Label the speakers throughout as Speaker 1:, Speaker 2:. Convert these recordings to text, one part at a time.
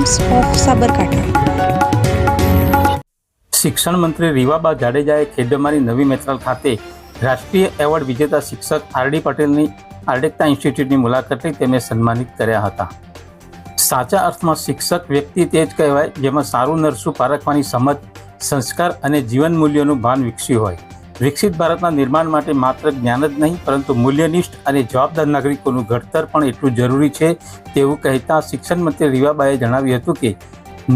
Speaker 1: Times of Sabarkantha.
Speaker 2: શિક્ષણ મંત્રી રીવાબા જાડેજાએ ખેડબ્રહ્માની નવી મેત્રાલ ખાતે રાષ્ટ્રીય એવોર્ડ વિજેતા શિક્ષક આર.ડી. પટેલની આર્ડેક્ટા ઇન્સ્ટિટ્યૂટની મુલાકાત લઈ તેમને સન્માનિત કર્યા હતા. સાચા અર્થમાં શિક્ષક વ્યક્તિ તે જ કહેવાય જેમાં સારું નરસું પારખવાની સમજ, સંસ્કાર અને જીવન મૂલ્યોનું ભાન વિકસ્યું હોય. વિકસિત ભારતના નિર્માણ માટે માત્ર જ્ઞાન જ નહીં પરંતુ મૂલ્યનિષ્ઠ અને જવાબદાર નાગરિકોનું ઘડતર પણ એટલું જરૂરી છે તેવું કહેતા શિક્ષણ મંત્રી રીવાબાએ જણાવ્યું હતું કે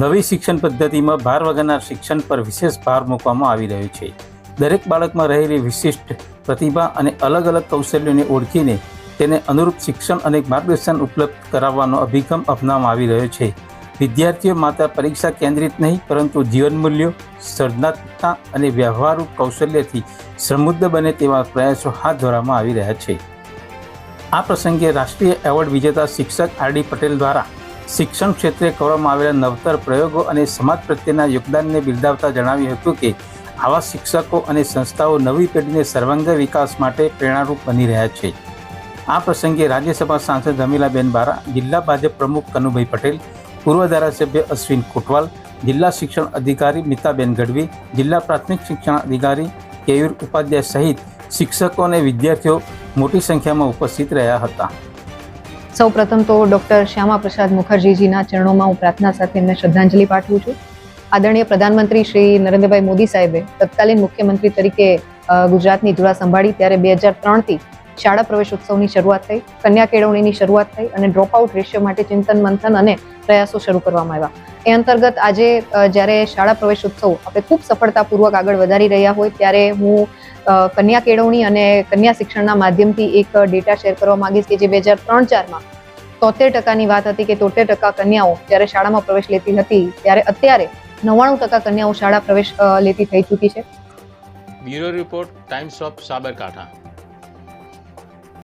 Speaker 2: નવી શિક્ષણ પદ્ધતિમાં ભાર વગરના શિક્ષણ પર વિશેષ ભાર મૂકવામાં આવી રહ્યો છે. દરેક બાળકમાં રહેલી વિશિષ્ટ પ્રતિભા અને અલગ અલગ કૌશલ્યોને ઓળખીને તેને અનુરૂપ શિક્ષણ અને માર્ગદર્શન ઉપલબ્ધ કરાવવાનો અભિગમ અપનાવવામાં આવી રહ્યો છે. વિદ્યાર્થીઓ માત્ર પરીક્ષા કેન્દ્રિત નહીં પરંતુ જીવન મૂલ્યો, સર્જનાત્મકતા અને વ્યવહારુ કૌશલ્યથી સમૃદ્ધ બને તેવા પ્રયાસો હાથ ધરવામાં આવી રહ્યા છે. આ પ્રસંગે રાષ્ટ્રીય એવોર્ડ વિજેતા શિક્ષક આર.ડી. પટેલ દ્વારા શિક્ષણ ક્ષેત્રે કરવામાં આવેલા નવતર પ્રયોગો અને સમાજ પ્રત્યેના યોગદાનને બિરદાવતા જણાવ્યું હતું કે આવા શિક્ષકો અને સંસ્થાઓ નવી પેઢીને સર્વાંગી વિકાસ માટે પ્રેરણારૂપ બની રહ્યા છે. આ પ્રસંગે રાજ્યસભા સાંસદ રમીલાબેન બારા, જિલ્લા ભાજપ પ્રમુખ કનુભાઈ પટેલ, પૂર્વ ધારાસભ્ય અશ્વિન કોટવાલ, જિલ્લા શિક્ષણ અધિકારી મિતાબેન ગઢવી, જિલ્લા પ્રાથમિક શિક્ષણ અધિકારી કેયુર ઉપાધ્યાય સહિત શિક્ષકો અને વિદ્યાર્થીઓ મોટી સંખ્યામાં ઉપસ્થિત રહ્યા હતા.
Speaker 3: સૌપ્રથમ તો ડૉક્ટર શ્યામા પ્રસાદ મુખર્જીજીના ચરણોમાં હું પ્રાર્થના સાથે એમને શ્રદ્ધાંજલિ પાઠવું છું. આદરણીય પ્રધાનમંત્રી શ્રી નરેન્દ્રભાઈ મોદી સાહેબે તત્કાલીન મુખ્યમંત્રી તરીકે ગુજરાતની ધુરા સંભાળી ત્યારે 2003થી શાળા પ્રવેશ ઉત્સવની શરૂઆત થઈ, કન્યા કેળવણીની શરૂઆત થઈ અને ડ્રોપ આઉટ રેશિયો માટે ચિંતન મંથન અને પ્રયાસો શરૂ કરવામાં આવ્યા. એ અંતર્ગત આજે જ્યારે શાળા પ્રવેશ ઉત્સવ આપણે ખૂબ સફળતાપૂર્વક આગળ વધારી રહ્યા હોય ત્યારે હું કન્યા કેળવણી અને કન્યા શિક્ષણના માધ્યમથી એક ડેટા શેર કરવા માંગીશ કે જે 2003-04માં 73% વાત હતી કે 73% કન્યાઓ જ્યારે શાળામાં પ્રવેશ લેતી હતી ત્યારે અત્યારે 99% કન્યાઓ શાળા પ્રવેશ લેતી થઈ ચૂકી છે.
Speaker 4: Bureau report, times of Sabarkantha.